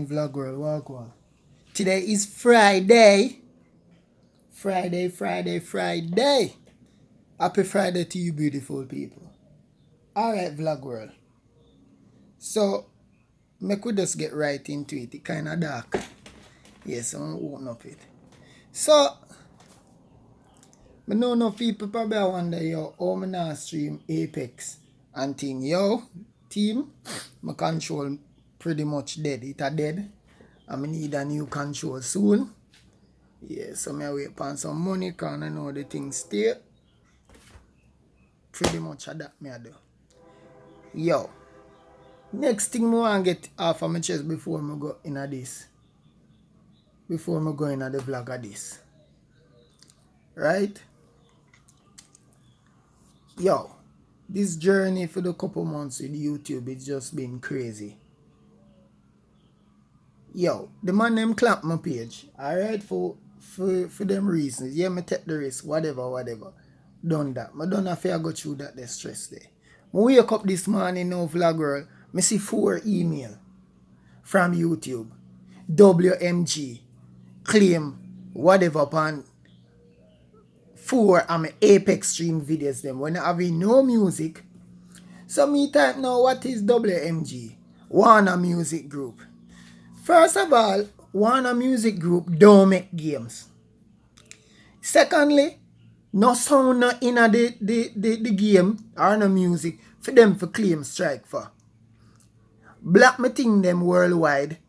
Vlog world, walk on. Today is Friday. Friday. Happy Friday to you beautiful people. Alright, Vlog world. So, me could just get right into it. It kinda dark. Yes, I'm gonna open up it. So, I know enough people probably wonder, yo, how I not stream Apex and thing. Yo, team, my control pretty much dead. It a dead. I need a new control soon. Yeah, so I wait for some money because I know the thing stay. Pretty much that me I do. Yo, next thing I want to get off of my chest before I go into this. Before I go into the vlog of this. Right? Yo, this journey for the couple months with YouTube, it's just been crazy. Yo, the man them clap my page. Alright, for them reasons. Yeah, me take the risk, whatever. Done that. I don't have to go through that the stress there. I wake up this morning now, vlog girl, I see 4 email from YouTube. WMG claim whatever upon 4 of my Apex stream videos them when I have no music. So me type now what is WMG? Warner Music Group. First of all, Warner Music Group don't make games. Secondly, no sound in the game or no music for them for claim strike for. Black me thing them worldwide.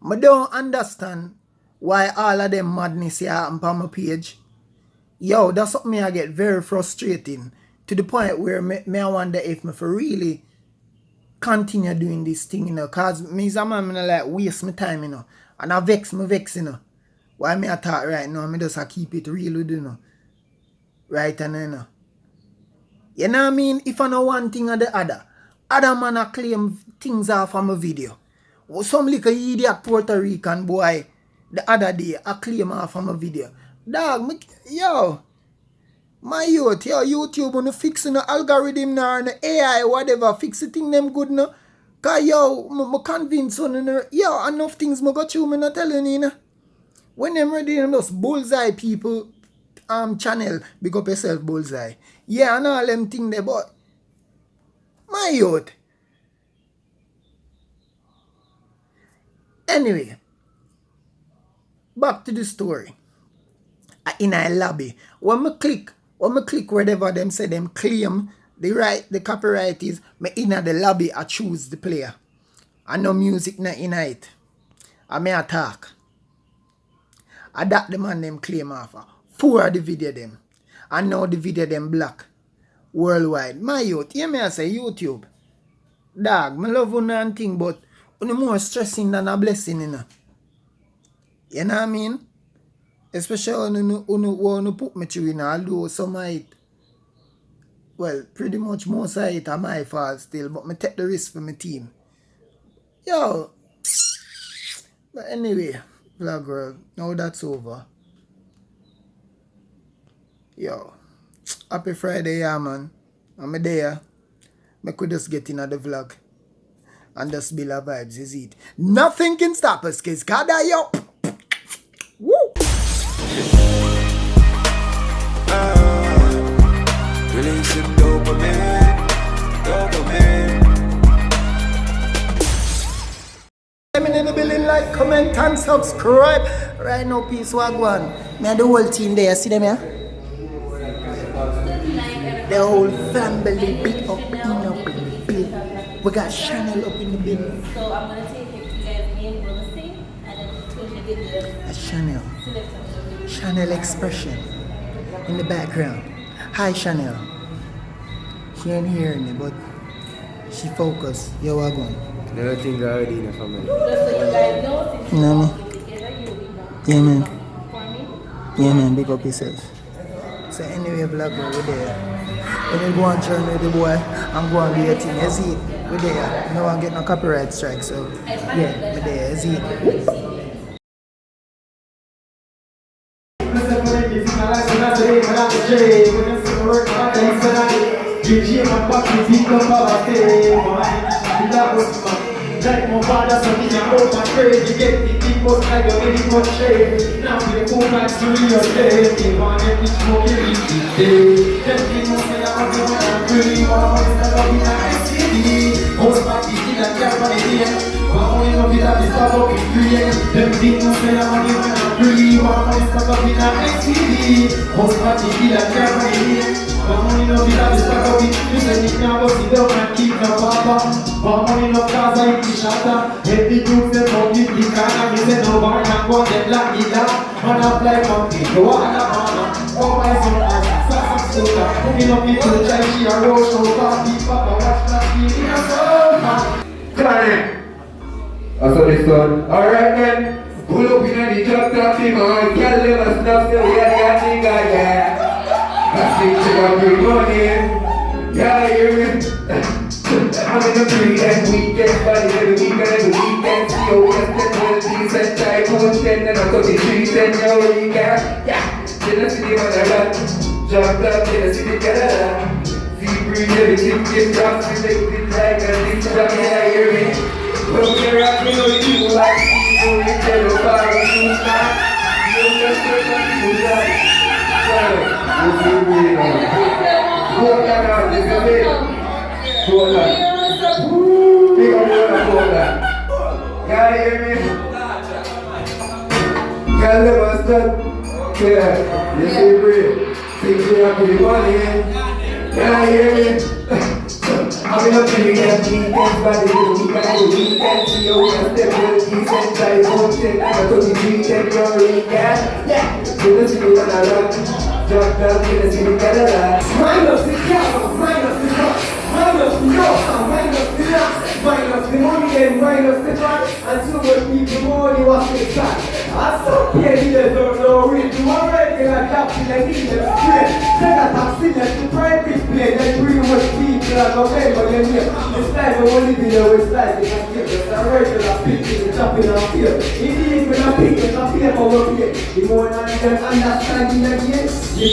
I don't understand why all of them madness here happen on my page. Yo, that's something I get very frustrating to the point where me I wonder if me for really continue doing this thing, you know, cause me a man like waste my time, you know, and I vex, you know. Why me I talk right now, me just keep it real with you know. Right and you know. You know what I mean? If I know one thing or the other man I claim things off of my video. Some little idiot Puerto Rican boy the other day I claim off of my video. Dog, yo, my youth, yo, YouTube on fixing the algorithm now and the AI, whatever, fix the thing them good now. Cause yo, I'm convinced on yo, enough things I got through, me not telling you, know. When them ready, them just bullseye people channel, big up yourself, bullseye. Yeah, I know all them things there, but my youth. Anyway, back to the story. In a lobby. When I click whatever them say them claim the copyright is, me in the lobby I choose the player. I no music not in it. I may attack. I that the man them claim offer. 4 of the video them. I know the video them black. Worldwide. My youth, hear me I say YouTube. Dog, me love you and thing, but you more stressing than a blessing, you know. You know what I mean? Especially when you put me through in, although some of it, well, pretty much most of it are my fault still, but I take the risk for my team. Yo, but anyway, vlog world, now that's over. Yo, happy Friday, yeah, man. I'm there. I could just get in the vlog and just build a vibes, is it? Nothing can stop us, kids. Kada yo. Woo! Releasing dopamine. I'm in the building, like, comment and subscribe. Right now, peace, wagwan. Me and the whole team there, see them here? The whole family big up in the building. We got Chanel up in the building. So I'm going to take it to guys' name, we'll sing, and then Toshi did the Chanel. Chanel expression in the background. Hi Chanel. She ain't hearing me, but she focused. Yo, I going. Never think already in the family. Just so you guys know, since No, man. together, you'll be back. Yeah, man. For me, Yeah, man. Big up yourself. So anyway, vlogger, we're there. When you go on journey with the boy, I'm going to do your thing. You see it? We're there. No one get no copyright strike, so yeah, we're there. You see it? Dirigir ma part physique comme pas raté. Mon just something I hope and pray. You get the big boss like a really good trade. Now we move back to your day. They want to get smoke every day. Them people say I'm the one I'm really want to start in a SCD. Hold back the kid and care for the day. But only know that this stuff up in free. Them people say I'm the one I'm really want to start in a SCD. Hold back the kid and care for the day. But money no be that is back up it. You say you can't go sit down and keep no papa. But money no cause I be shatter. Every group them come give the corner. Me say no bar and go them black it down. Man a fly monkey, go on a corner. Oh my son, sass and soda. Money no people try she a roll show. Party papa watch that TV in a sofa. Client. That's what it's done. Alright then. Pull up in the drop top team on. Girl never stop till we are the nigga, yeah. I think you got good money, yeah, you hear me? I'm in the weekend, body every weekend, see you yesterday, decent, try content, and I'm talking trees, and you're weekend, yeah. Then I see the one I got, jump up, then I see the girl, see breathe, everything get dropped, selected like a little drop, yeah, hear me? Well, you're rocking, know the people like people, you tell the fire, you stop, you just turn the people down. Drop down, get us in the Canada. Minus the cow, minus the cost, minus the cost, minus the loss, minus the money and minus the track. And so when people money was the track. I saw Kenny that don't know it. You already got captain and in the street. Take a taxi and the private plane and bring much people and remember your name. This time we only be there with slides. They can give us a regular picking and chopping and feel. Indeed, when I pick it up here for one play. The more than you can understand it again. You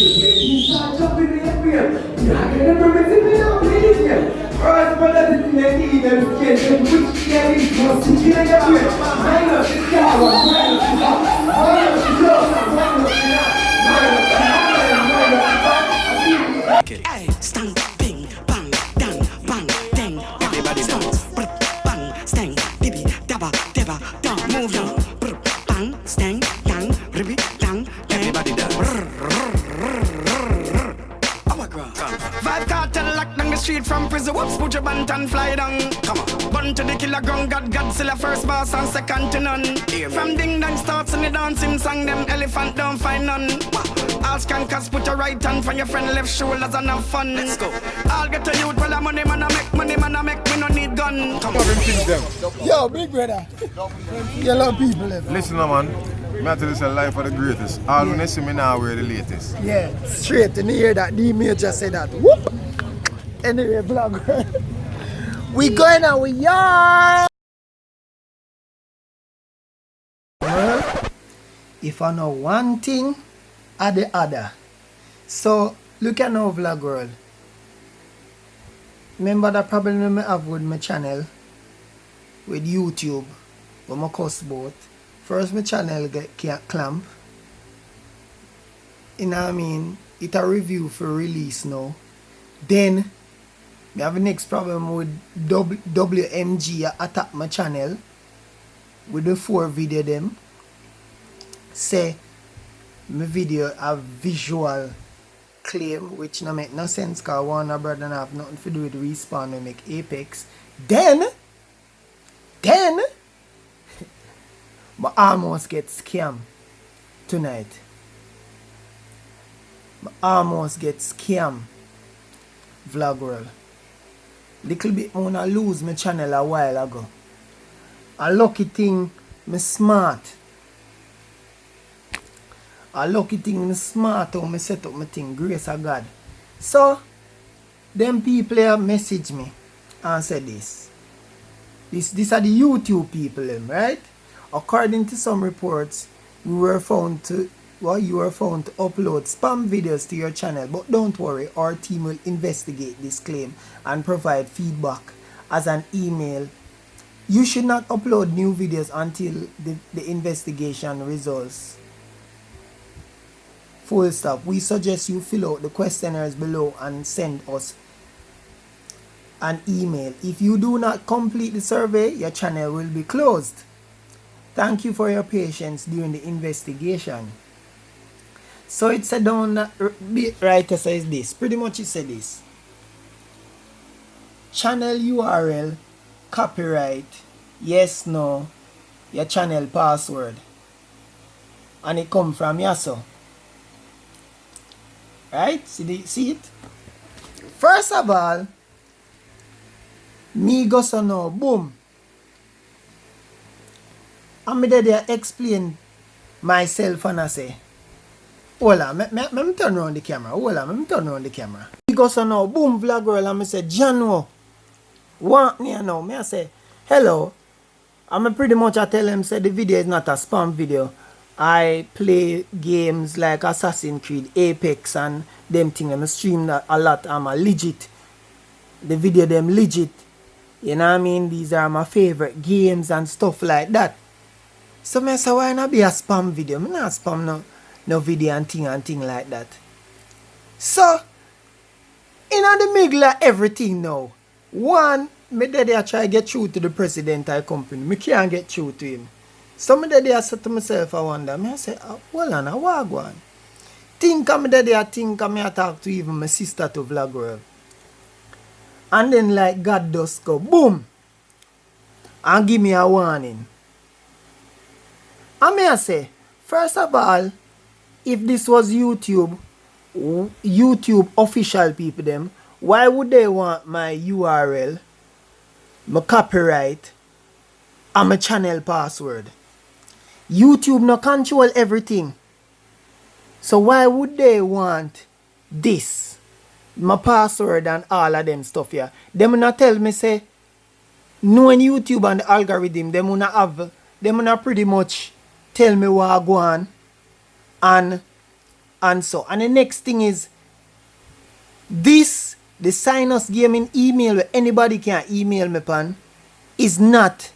start jumping in the field. You can never make it without playing again. First, brother, this is the even skin. Which can is most in the field. Minus the cow, minus the cow, minus the cow, minus the cow. Hey, stand, bing, bang, dang, bang, dang. Everybody dance. Bang, stang, dibby, dabba, debba, down, move down. Bang, stang, dang, ribby, dang, everybody dance. Vibe cartel lock down the street from prison. Whoops, put your band and fly down. Come on. Bun to the killer ground. Godzilla first boss and second to none. From ding dong starts in the dancing song. Them elephant don't find none. All skankers put your right hand from your friend left shoulders and have fun. Let's go. I'll get to youth. Well, I'm money man I make. Me no need gun. Come on. Yo, big brother. Yellow people. Listen, man. I tell you, life for the greatest. All when you see me now, we're the latest. Yeah, straight in the ear that D Major said that. Whoop! Anyway, vlogger. We going out with y'all. If I know one thing, or the other. So, look at now, vlog world. Remember the problem I have with my channel? With YouTube. With my cuss both. First, my channel get clamp. You know what I mean? It a review for release now. Then, I have the next problem with WMG attack my channel. With the 4 video them. Say, my video have visual claim, which no make no sense because Warner Brother have nothing to do with Respawn we make Apex. Then, I almost get scammed tonight. I almost get scammed. Vlog world. Little bit more I lose my channel a while ago. A lucky thing, me smart. A lucky thing, me smart how me set up my thing. Grace of God. So, them people here message me and say this. These are the YouTube people, right? According to some reports, you were found to upload spam videos to your channel, but don't worry, our team will investigate this claim and provide feedback as an email You should not upload new videos until the investigation results. Full stop. We suggest you fill out the questionnaires below and send us an email. If you do not complete the survey, your channel will be closed. Thank you for your patience during the investigation. So it said down writer says this. Pretty much it said this. Channel URL, copyright, yes, no, your channel password. And it come from Yaso. Right? See it? First of all, me go so now, boom. And me there explain myself and I say, hold on, me turn around the camera. Hold on, me turn around the camera. Me go so now, boom, vlog girl, and me say, Jano, want me now? Me I say, hello. And me pretty much I tell him, say the video is not a spam video. I play games like Assassin's Creed, Apex and them things. I stream that a lot. I'm a legit. The video them legit. You know what I mean? These are my favorite games and stuff like that. So me say why not be a spam video? Me not spam no video and thing like that. So in the middle of everything now, one, me there try to get through to the president of the company. Me can't get through to him. So me there said to myself, I wonder, me I say, well on, what go on? Think me there think me I talk to even my sister to vlog world. And then like God does go, boom, and give me a warning. And me I say, first of all, if this was YouTube official people them, why would they want my URL, my copyright, and my channel password? YouTube no control everything. So why would they want this? My password and all of them stuff here. Them not tell me say, knowing YouTube and the algorithm, them not pretty much tell me what I go on and so. And the next thing is this, the sign us gaming email where anybody can email me pan, is not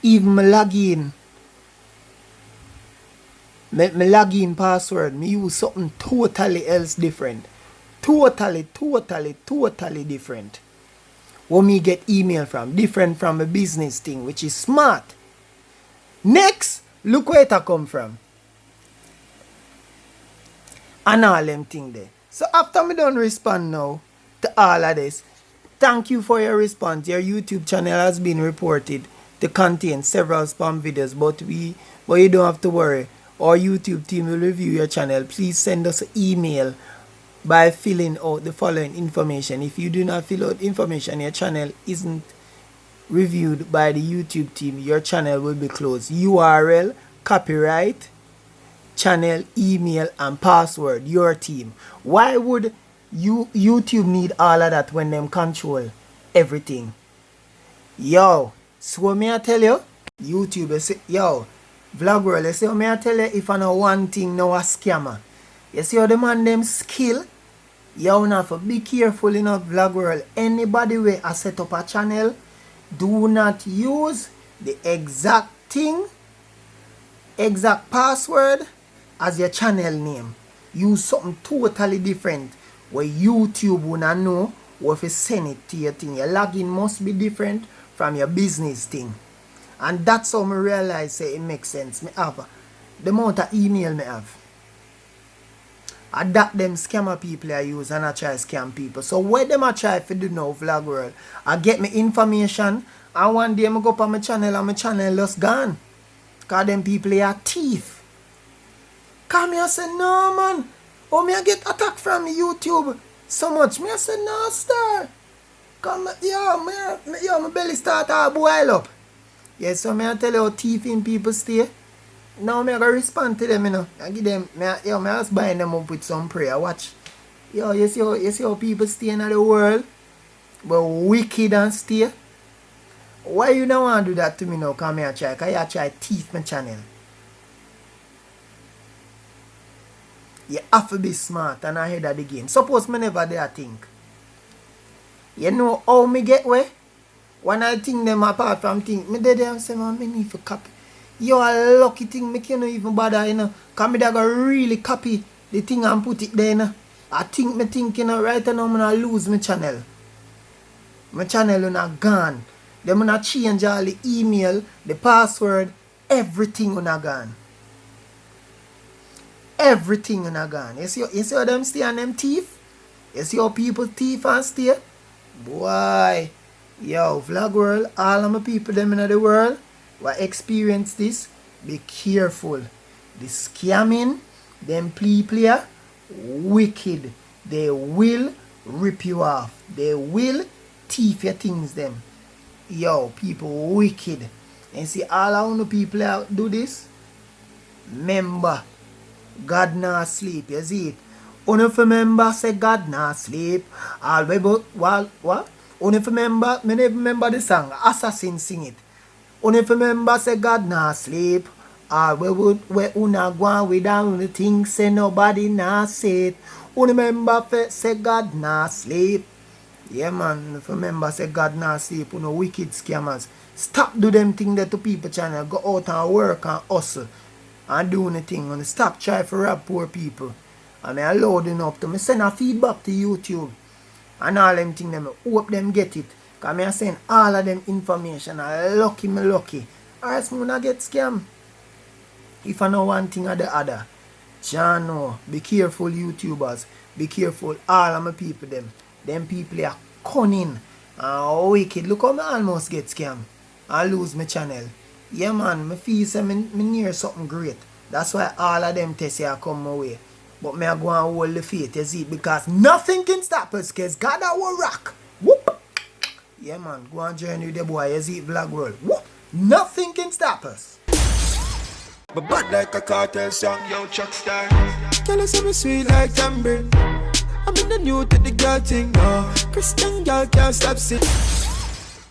even my login. My login password. Me use something totally else different. Totally different. Where me get email from. Different from a business thing, which is smart. Next, look where it come from. And all them thing there. So after me done respond now to all of this, thank you for your response. Your YouTube channel has been reported to contain several spam videos, but you don't have to worry. Our YouTube team will review your channel. Please send us an email by filling out the following information. If you do not fill out information, your channel isn't reviewed by the YouTube team, your channel will be closed. URL, copyright, channel, email, and password, your team. Why would YouTube need all of that when them control everything? Yo, so me I tell you, YouTube say, yo, vlog world, you see how me I tell you, if I know one thing, now a scammer. You see how the man them skill? You have to be careful enough, vlog world. Anybody where I set up a channel, do not use the exact thing, exact password as your channel name. Use something totally different where YouTube will not know what if you send it to your thing. Your login must be different from your business thing. And that's how I realize say it makes sense. Me have the amount of email me have. And that them scammer people I use and I try scam people. So what them I try to do now, vlog world, I get me information and one day I go up on my channel and my channel just gone. Cause them people are thief. Cause me I say no man. Oh me I get attacked from YouTube so much. Me I say no star. Cause my belly start to boil up. Yes, so me I tell you how thieving people stay. Now me I gotta respond to them, you know. I give them, me just bind them up with some prayer. Watch. Yo, you see how people stay in the world? But wicked and stay. Why you don't want to do that to me now? Cause me I try. Cause you try thief my channel. You have to be smart and ahead of the game. Suppose me never dare think. You know how me get where? When I think them apart from think, me dead there and say, man, me need to copy. You a lucky thing, me can't even bother, you know. Cause me da go really copy the thing and put it there, you know. I think me think, you know, right now I'm gonna lose my channel. My channel is not gone. Them gonna change all the email, the password, everything is not gone. Everything is not gone. You see how them stay on them teeth? You see how people teeth and stay? Boy, yo, vlog world, all of my people them in the world who experience this, be careful. The scamming, them player, wicked. They will rip you off. They will thief your things them. Yo, people wicked. And see all of the people out do this? Remember, God not sleep, you see it. Only remember say God not sleep. All about what? Only remember, me never remember the song. Assassin sing it. Only remember say God not sleep. All we una go on without the things say nobody not say it. Only remember say God not sleep. Yeah man, if remember say God not sleep, you know wicked scammers. Stop do them thing that to people channel. Go out and work and hustle and do anything. And stop try to rob poor people. And I load enough to me send a feedback to YouTube. And all them thing them hope them get it. Cause me I send all of them information. And lucky me lucky. Or else me not get scammed. If I know one thing or the other. John no. Be careful YouTubers. Be careful all of my people them. Them people are cunning and wicked. Look how I almost get scammed. I lose my channel. Yeah man, me feel say me near something great. That's why all of them tests here come my way. But me I go and hold the faith, you see, because nothing can stop us, cause God will rock. Whoop. Yeah man, go and journey with the boy, you see, vlog world. Whoop. Nothing can stop us. But bad like a cartel song, yo, Chuck Star. Tell us I'm sweet like tambourine. I'm in the new to the girl thing now. Christian girl can't stop sitting.